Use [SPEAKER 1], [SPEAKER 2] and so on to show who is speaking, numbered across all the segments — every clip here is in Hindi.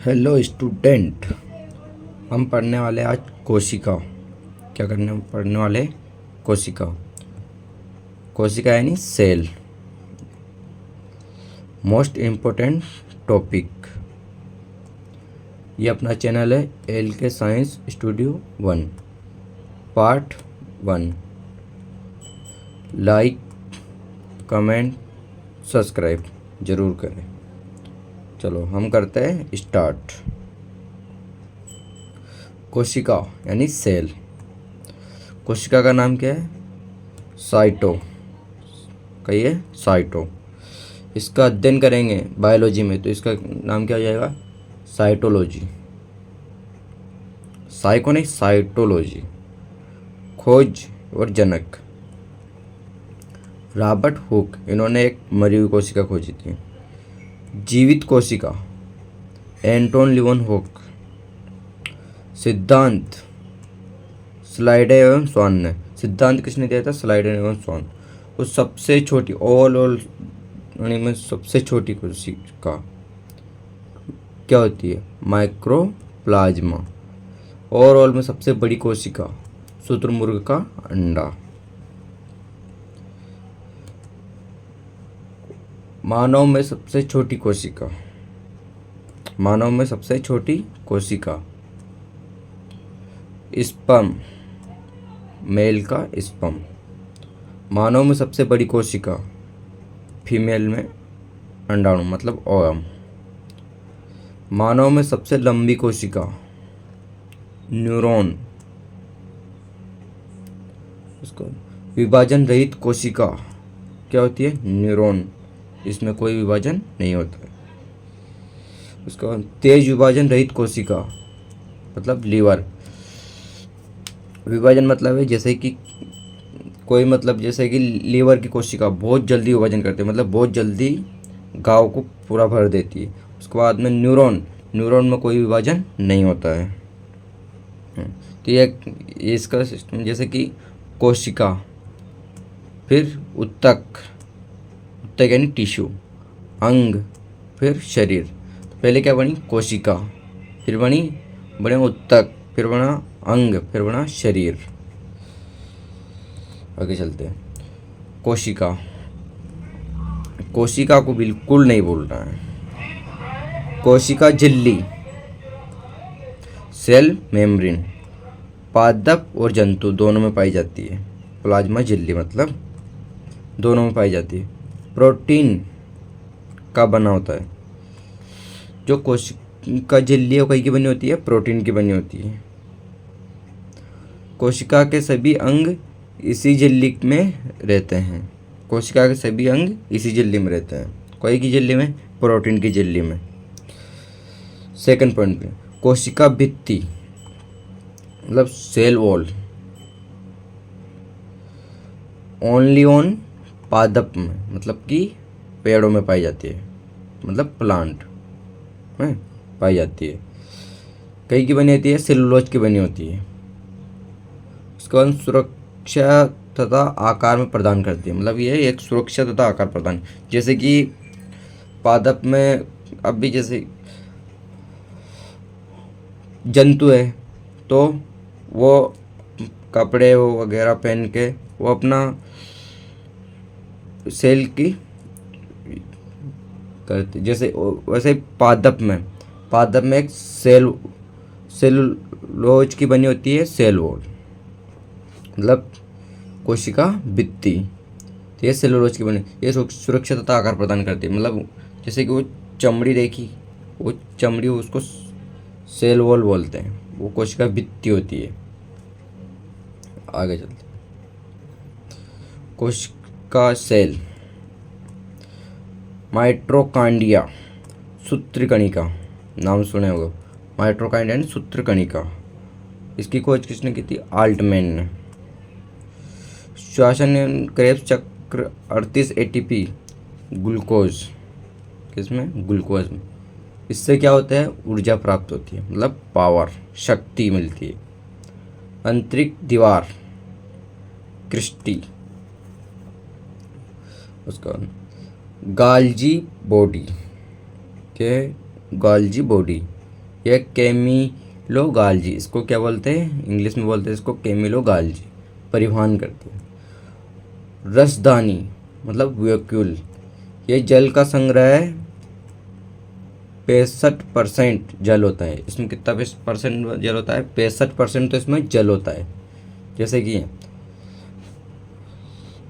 [SPEAKER 1] हेलो स्टूडेंट, हम पढ़ने वाले आज कोशिका। क्या पढ़ने वाले? कोशिका। कोशिका यानी सेल। Most important topic. ये अपना चैनल है एल के science studio 1 part 1। Like, comment, subscribe ज़रूर करें। चलो हम करते हैं स्टार्ट। कोशिका यानी सेल। कोशिका का नाम क्या है? साइटो। कहिए साइटो। इसका अध्ययन करेंगे बायोलॉजी में तो इसका नाम क्या हो जाएगा? साइटोलॉजी। साइको नहीं, साइटोलॉजी। खोज और जनक रॉबर्ट हुक, इन्होंने एक मरी हुई कोशिका खोजी थी। जीवित कोशिका एंटोन लिवन हुक। सिद्धांत स्लाइडर एवं स्वान ने। सिद्धांत किसने दिया था? स्लाइडर एवं स्वान। वो सबसे छोटी ओवरऑल में सबसे छोटी कोशिका क्या होती है? माइक्रोप्लाज्मा। ओवरऑल में सबसे बड़ी कोशिका शुतुरमुर्ग का अंडा। मानव में सबसे छोटी कोशिका। मानव में सबसे छोटी कोशिका स्पर्म, मेल का स्पर्म। मानव में सबसे बड़ी कोशिका फीमेल में अंडाणु मतलब ओवम। मानव में सबसे लंबी कोशिका न्यूरॉन। उसको विभाजन रहित कोशिका क्या होती है? न्यूरॉन। इसमें कोई विभाजन नहीं होता है। उसका तेज विभाजन रहित कोशिका मतलब लीवर। विभाजन मतलब है जैसे कि कोई मतलब जैसे कि लीवर की कोशिका बहुत जल्दी विभाजन करती है, मतलब बहुत जल्दी घाव को पूरा भर देती है। उसके बाद में न्यूरॉन। न्यूरॉन में कोई विभाजन नहीं होता है। तो ये इसका सिस्टम जैसे कि कोशिका, फिर उत्तक। उत्तक यानी टिश्यू, अंग, फिर शरीर। तो पहले क्या बनी? कोशिका, फिर बने उत्तक, फिर बना अंग, फिर बना शरीर। आगे चलते हैं। कोशिका। कोशिका को बिल्कुल नहीं बोलना है। कोशिका झिल्ली सेल मेम्ब्रेन पादप और जंतु दोनों में पाई जाती है। प्लाज्मा झिल्ली मतलब दोनों में पाई जाती है। प्रोटीन का बना होता है। जो कोशिका झिल्ली है कई की बनी होती है? प्रोटीन की बनी होती है। कोशिका के सभी अंग इसी झिल्ली में रहते हैं। कोशिका के सभी अंग इसी झिल्ली में रहते हैं। कोई की झिल्ली में? प्रोटीन की झिल्ली में। सेकंड पॉइंट पे कोशिका भित्ति मतलब सेल वॉल ओनली ऑन पादप में मतलब कि पेड़ों में पाई जाती है, मतलब प्लांट में पाई जाती है। कई की बनी होती है? सेलुलोज की बनी होती है। उसके बाद सुरक्षा तथा आकार में प्रदान करती है, मतलब ये एक सुरक्षा तथा आकार प्रदान। जैसे कि पादप में अब भी जैसे जंतु है तो वो कपड़े वगैरह पहन के वो अपना सेल की करते, जैसे वैसे पादप में एक सेलुलोज की बनी होती है सेल वॉल, मतलब कोशिका भित्ति। तो ये सेलुलोज की बनी, ये सुरक्षा तथा आकार प्रदान करती है। मतलब जैसे कि वो चमड़ी देखी, वो चमड़ी उसको सेल वॉल बोलते हैं, वो कोशिका भित्ति होती है। आगे चलते कोशिका सेल। माइटोकॉन्ड्रिया सूत्रकणिका नाम सुने होगा। माइटोकॉन्ड्रिया यानी सूत्रकणिका। इसकी खोज किसने की थी? आल्टमैन ने। श्वसन क्रेब्स चक्र 38 एटीपी ग्लूकोज किसमें? ग्लूकोज में। इससे क्या होता है? ऊर्जा प्राप्त होती है, मतलब पावर, शक्ति मिलती है। आंतरिक दीवार क्रिस्टी। उसका गाल्जी बॉडी के गाल्जी बॉडी यह केमिलोगाल्जी, इसको क्या बोलते हैं, इंग्लिश में बोलते हैं इसको केमिलोगाल्जी, परिवहन करती है। रसदानी मतलब वैक्यूल, ये जल का संग्रह 65% जल होता है। इसमें कितना 65% जल होता है, 65% तो इसमें जल होता है। जैसे कि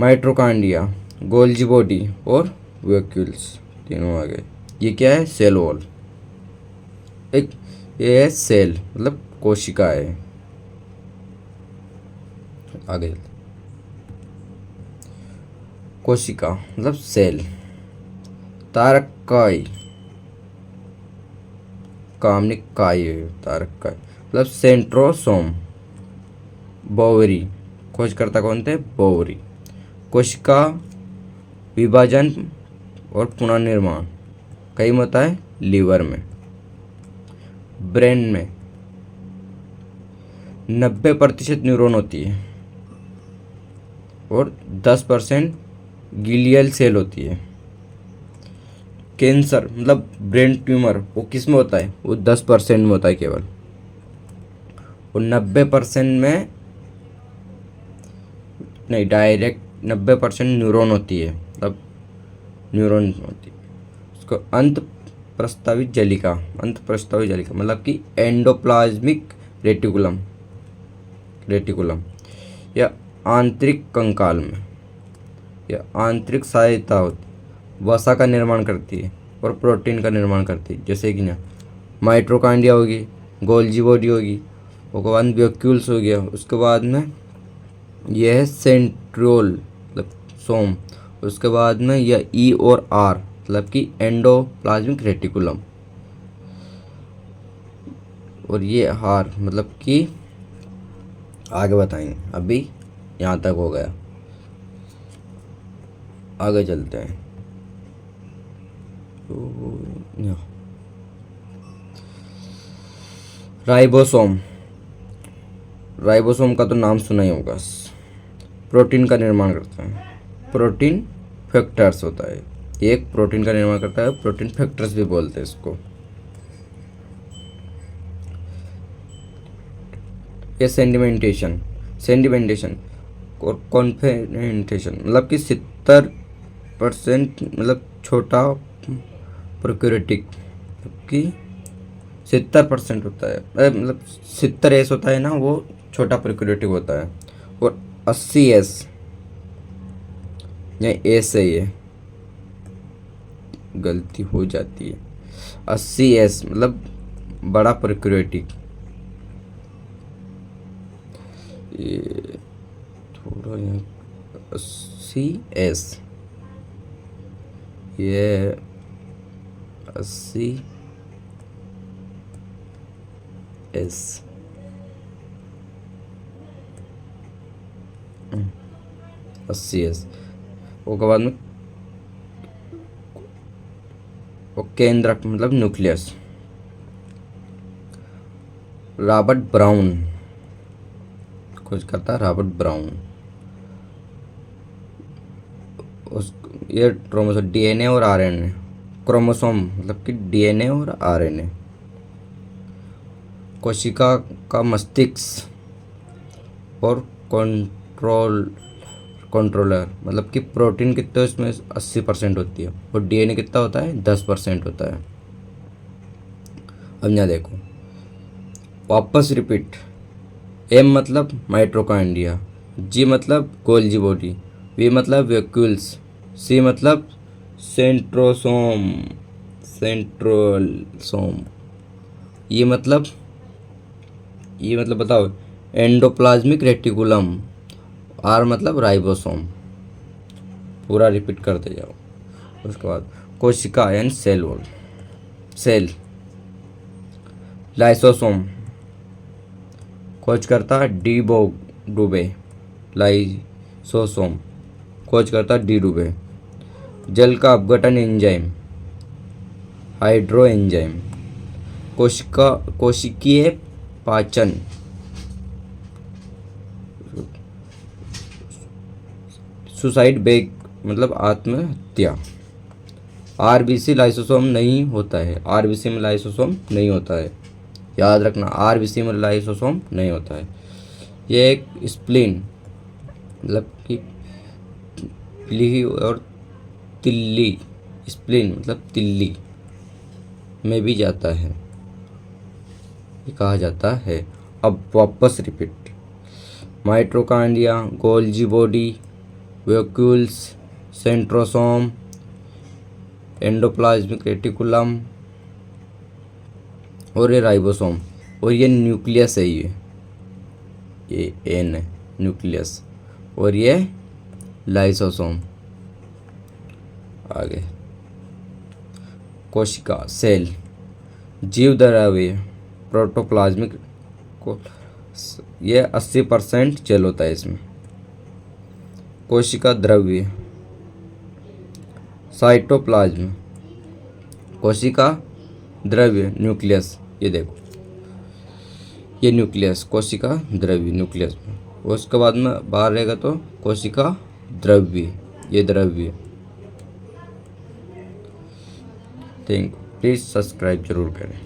[SPEAKER 1] माइट्रोकांडिया, गोल्जी बॉडी और वैक्यूल्स, तीनों आ गए। ये क्या है, सेल वॉल। एक ये है सेल मतलब कोशिका है। आगे चलते, कोशिका मतलब सेल। तारकाई, कामनिक काय है, तारकाई मतलब सेंट्रोसोम। बोवरी, खोजकर्ता कौन थे, बोवरी। कोशिका विभाजन और पुनर्निर्माण कहीं में होता है, लीवर में। ब्रेन में 90% न्यूरॉन होती है और 10% गिलियल सेल होती है। कैंसर मतलब ब्रेन ट्यूमर वो किस में होता है, वो 10% में होता है केवल, और 90% में नहीं, डायरेक्ट 90% न्यूरॉन होती है, मतलब न्यूरॉन होती है। उसको अंत प्रस्तावित जलिका, अंत प्रस्तावित जलिका मतलब कि एंडोप्लाज्मिक रेटिकुलम, रेटिकुलम या आंतरिक कंकाल में या आंतरिक सहायता होती, वसा का निर्माण करती है और प्रोटीन का निर्माण करती है। जैसे कि ना माइट्रोकांडिया होगी, गोल्जी बॉडी होगी, उसके बाद वैक्यूल्स हो गया, उसके बाद में यह है सेंट्रियोल मतलब सोम, उसके बाद में यह ई और आर मतलब कि एंडोप्लाज्मिक रेटिकुलम, और ये हार मतलब कि आगे बताएंगे, अभी यहाँ तक हो गया, आगे चलते हैं। राइबोसोम, राइबोसोम का तो नाम सुना ही होगा, प्रोटीन का निर्माण करता है। प्रोटीन फैक्टर्स होता है, एक प्रोटीन का निर्माण करता है, प्रोटीन फैक्टर्स भी बोलते हैं इसको। ये सेंडिमेंटेशन, सेंडिमेंटेशन और कॉन्फेरेंटेशन मतलब कि 70% मतलब छोटा प्रोक्यूरेटिक कि 70% होता है, मतलब 70S होता है ना, वो छोटा प्रोक्यूरेटिव होता है। और 80S या एस है, ये गलती हो जाती है, 80S मतलब बड़ा प्रोक्यूरेटिव। ये थोड़ा यहाँ 80S, ये 80S 80S उसके बाद में वो केंद्रक मतलब न्यूक्लियस। रॉबर्ट ब्राउन, खोज करता रॉबर्ट ब्राउन। उस ये क्रोमोसोम, डीएनए और आरएनए, क्रोमोसोम मतलब कि डीएनए और आरएनए। कोशिका का मस्तिष्क और कंट्रोलर मतलब कि प्रोटीन कितना इसमें 80% होती है और डीएनए कितना होता है, 10% होता है। अब यहाँ देखो, वापस रिपीट। एम मतलब माइट्रोकांडिया, जी मतलब गोल्जी बॉडी, वी मतलब वैक्यूल्स, सी मतलब सेंट्रोसोम, सेंट्रोसोम, ये मतलब बताओ एंडोप्लाज्मिक रेटिकुलम, आर मतलब राइबोसोम। पूरा रिपीट करते जाओ। उसके बाद कोशिका यानी सेल वॉल, सेल। लाइसोसोम, खोज करता डी डुबे, लाइसोसोम, खोज करता डी डुबे। जल का अपघटन एंजाइम, हाइड्रो एंजाइम। कोशिकीय पाचन, सुसाइड बेग मतलब आत्महत्या। आरबीसी लाइसोसोम नहीं होता है, आरबीसी में लाइसोसोम नहीं होता है। याद रखना, आरबीसी में लाइसोसोम नहीं होता है। ये एक स्प्लीन मतलब कि तिल्ली और तिल्ली, स्प्लीन मतलब तिल्ली में भी जाता है, ये कहा जाता है। अब वापस repeat, mitochondria, Golgi body, vacuoles, centrosome, endoplasmic reticulum और ये राइबोसोम, और ये न्यूक्लियस है, ये एन है न्यूक्लियस, और ये लाइसोसोम। आगे कोशिका, सेल, जीव द्रव्य, प्रोटोप्लाज्मिक को, ये 80% जल होता है इसमें। कोशिका द्रव्य, साइटोप्लाज्म, कोशिका द्रव्य, न्यूक्लियस, ये देखो ये न्यूक्लियस, कोशिका द्रव्य न्यूक्लियस में, और उसके बाद में बाहर रहेगा तो कोशिका द्रव्य, ये द्रव्य। थैंक यू, प्लीज़ सब्सक्राइब जरूर करें।